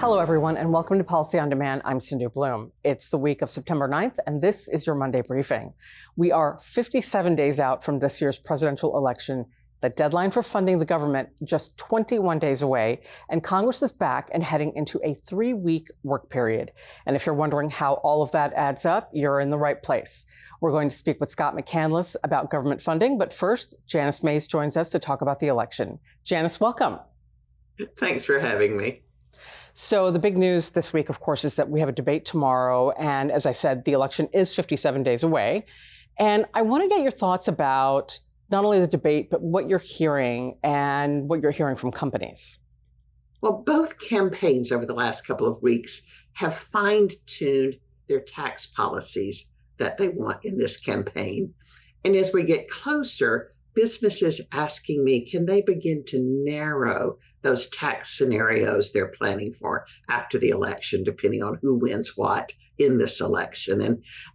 Hello, everyone, and welcome to Policy on Demand. I'm Sindhu Blume. It's the week of September 9th, and this is your Monday briefing. We are 57 days out from this year's presidential election, the deadline for funding the government just 21 days away, and Congress is back and heading into a 3-week work period. And if you're wondering how all of that adds up, you're in the right place. We're going to speak with Scott McCandless about government funding, but first, Janice Mays joins us to talk about the election. Janice, welcome. Thanks for having me. So the big news this week, of course, is that we have a debate tomorrow. And as I said, the election is 57 days away. And I want to get your thoughts about not only the debate, but what you're hearing and what you're hearing from companies. Well, both campaigns over the last couple of weeks have fine-tuned their tax policies that they want in this campaign. And as we get closer, businesses asking me, can they begin to narrow those tax scenarios they're planning for after the election, depending on who wins what in this election.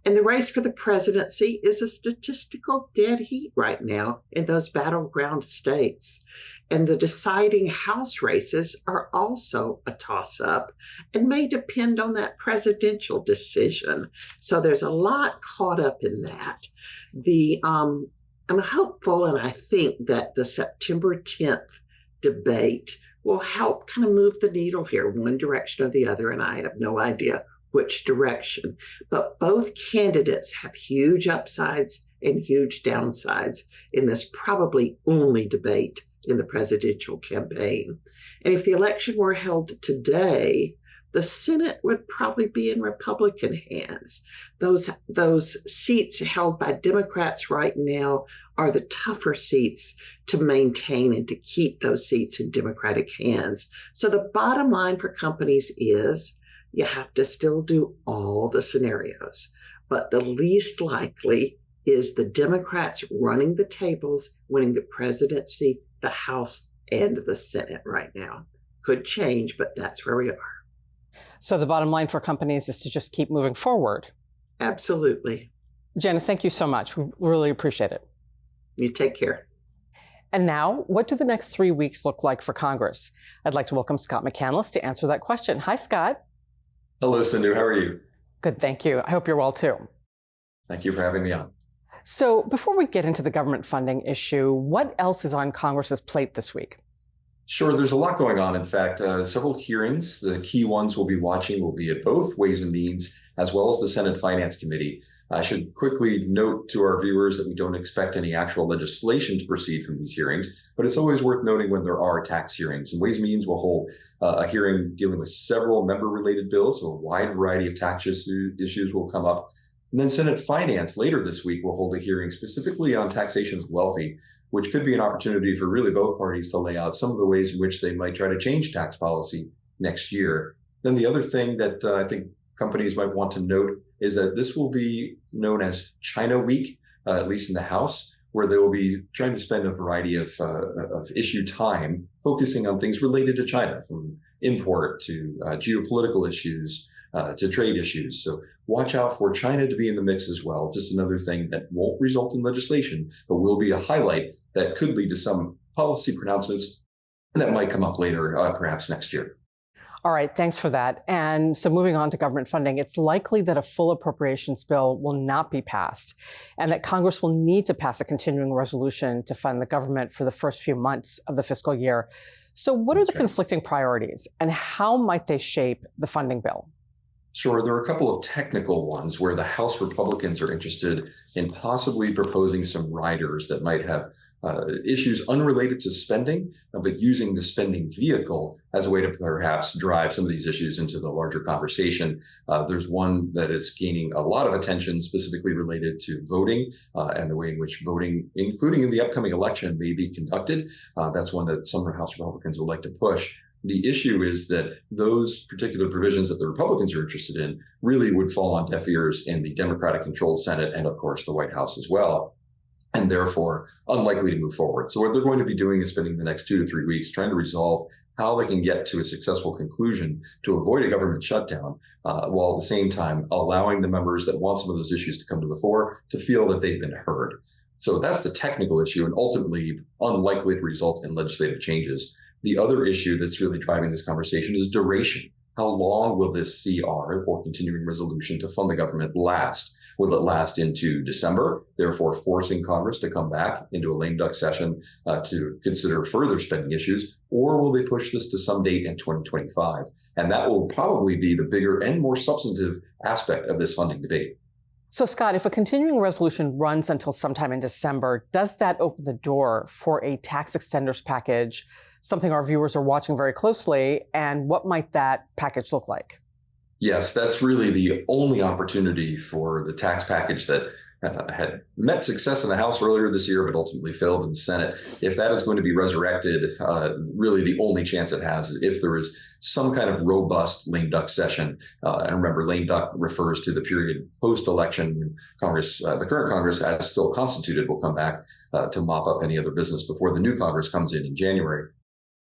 And the race for the presidency is a statistical dead heat right now in those battleground states. And the deciding House races are also a toss-up and may depend on that presidential decision. So there's a lot caught up in that. I'm hopeful, and I think that the September 10th debate will help kind of move the needle here, one direction or the other, and I have no idea which direction. But both candidates have huge upsides and huge downsides in this probably only debate in the presidential campaign. And if the election were held today, the Senate would probably be in Republican hands. Those seats held by Democrats right now are the tougher seats to maintain and to keep those seats in Democratic hands. So the bottom line for companies is you have to still do all the scenarios, but the least likely is the Democrats running the tables, winning the presidency, the House, and the Senate right now. Could change, but that's where we are. So the bottom line for companies is to just keep moving forward. Absolutely. Janice, thank you so much. We really appreciate it. You take care. And now, what do the next 3 weeks look like for Congress? I'd like to welcome Scott McCandless to answer that question. Hi, Scott. Hello, Sindhu. How are you? Good, thank you. I hope you're well, too. Thank you for having me on. So before we get into the government funding issue, what else is on Congress's plate this week? Sure, there's a lot going on. In fact, several hearings. The key ones we'll be watching will be at both Ways and Means as well as the Senate Finance Committee. I should quickly note to our viewers that we don't expect any actual legislation to proceed from these hearings, but it's always worth noting when there are tax hearings. And Ways and Means will hold a hearing dealing with several member-related bills, so a wide variety of tax issues will come up. And then Senate Finance later this week will hold a hearing specifically on taxation of the wealthy, which could be an opportunity for really both parties to lay out some of the ways in which they might try to change tax policy next year. Then the other thing that I think companies might want to note is that this will be known as China Week, at least in the House, where they will be trying to spend a variety of issue time focusing on things related to China, from import to geopolitical issues to trade issues. So watch out for China to be in the mix as well. Just another thing that won't result in legislation, but will be a highlight that could lead to some policy pronouncements that might come up later, perhaps next year. All right, thanks for that. And so moving on to government funding, it's likely that a full appropriations bill will not be passed and that Congress will need to pass a continuing resolution to fund the government for the first few months of the fiscal year. So what are the conflicting priorities and how might they shape the funding bill? Sure. There are a couple of technical ones where the House Republicans are interested in possibly proposing some riders that might have issues unrelated to spending, but using the spending vehicle as a way to perhaps drive some of these issues into the larger conversation. There's one that is gaining a lot of attention, specifically related to voting and the way in which voting, including in the upcoming election, may be conducted. That's one that some House Republicans would like to push. The issue is that those particular provisions that the Republicans are interested in really would fall on deaf ears in the Democratic-controlled Senate and, of course, the White House as well, and therefore unlikely to move forward. So what they're going to be doing is spending the next 2 to 3 weeks trying to resolve how they can get to a successful conclusion to avoid a government shutdown, while at the same time allowing the members that want some of those issues to come to the fore to feel that they've been heard. So that's the technical issue and ultimately unlikely to result in legislative changes. The other issue that's really driving this conversation is duration. How long will this CR, or continuing resolution to fund the government, last? Will it last into December, therefore forcing Congress to come back into a lame duck session to consider further spending issues? Or will they push this to some date in 2025? And that will probably be the bigger and more substantive aspect of this funding debate. So, Scott, if a continuing resolution runs until sometime in December, does that open the door for a tax extenders package, something our viewers are watching very closely? And what might that package look like? Yes, that's really the only opportunity for the tax package that had met success in the House earlier this year, but ultimately failed in the Senate. If that is going to be resurrected, really the only chance it has is if there is some kind of robust lame duck session. And remember, lame duck refers to the period post-election when Congress, the current Congress, as still constituted, will come back to mop up any other business before the new Congress comes in January.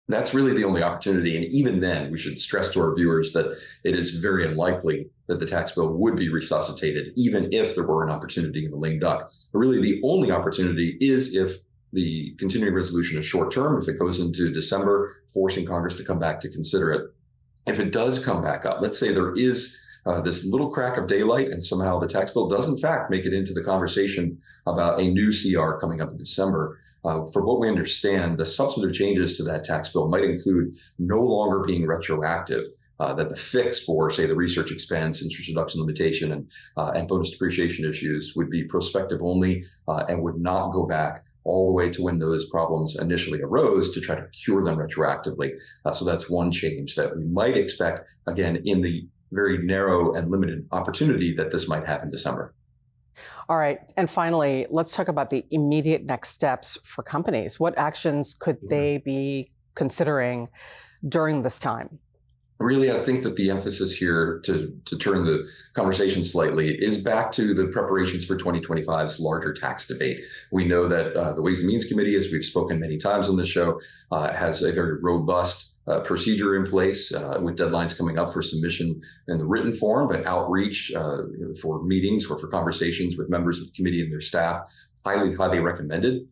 That's really the only opportunity. And even then, we should stress to our viewers that it is very unlikely that the tax bill would be resuscitated, even if there were an opportunity in the lame duck. But really, the only opportunity is if the continuing resolution is short term, if it goes into December, forcing Congress to come back to consider it. If it does come back up, let's say there is this little crack of daylight and somehow the tax bill does in fact make it into the conversation about a new CR coming up in December. For what we understand, the substantive changes to that tax bill might include no longer being retroactive, that the fix for, say, the research expense, interest deduction limitation, and bonus depreciation issues would be prospective only and would not go back all the way to when those problems initially arose to try to cure them retroactively. So that's one change that we might expect, again, in the very narrow and limited opportunity that this might have in December. All right. And finally, let's talk about the immediate next steps for companies. What actions could they be considering during this time? Really, I think that the emphasis here, to turn the conversation slightly, is back to the preparations for 2025's larger tax debate. We know that the Ways and Means Committee, as we've spoken many times on this show, has a very robust procedure in place with deadlines coming up for submission in the written form, but outreach for meetings or for conversations with members of the committee and their staff, highly, highly recommended.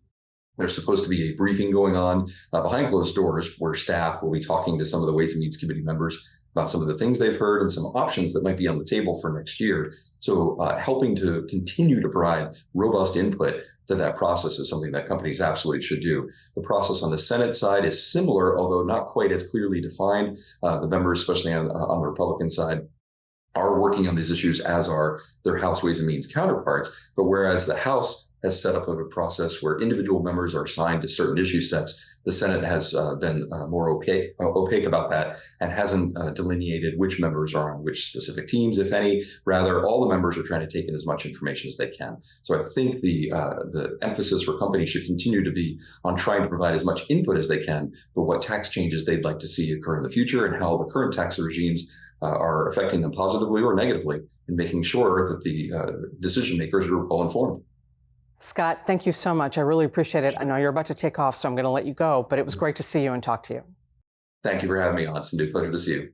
There's supposed to be a briefing going on behind closed doors where staff will be talking to some of the Ways and Means Committee members about some of the things they've heard and some options that might be on the table for next year. So helping to continue to provide robust input to that process is something that companies absolutely should do. The process on the Senate side is similar, although not quite as clearly defined. The members, especially on the Republican side, are working on these issues, as are their House Ways and Means counterparts. But whereas the House has set up a process where individual members are assigned to certain issue sets, the Senate has been more opaque about that and hasn't delineated which members are on which specific teams, if any. Rather, all the members are trying to take in as much information as they can. So I think the emphasis for companies should continue to be on trying to provide as much input as they can for what tax changes they'd like to see occur in the future and how the current tax regimes are affecting them positively or negatively, and making sure that the decision makers are well informed. Scott, thank you so much. I really appreciate it. I know you're about to take off, so I'm going to let you go, but it was great to see you and talk to you. Thank you for having me on, Sindhu. Pleasure to see you.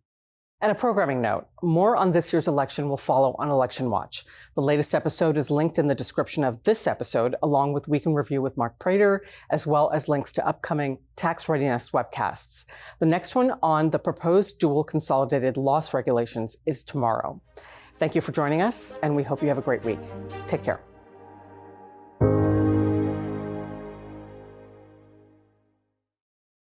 And a programming note, more on this year's election will follow on Election Watch. The latest episode is linked in the description of this episode, along with Week in Review with Mark Prater, as well as links to upcoming tax readiness webcasts. The next one on the proposed dual consolidated loss regulations is tomorrow. Thank you for joining us, and we hope you have a great week. Take care.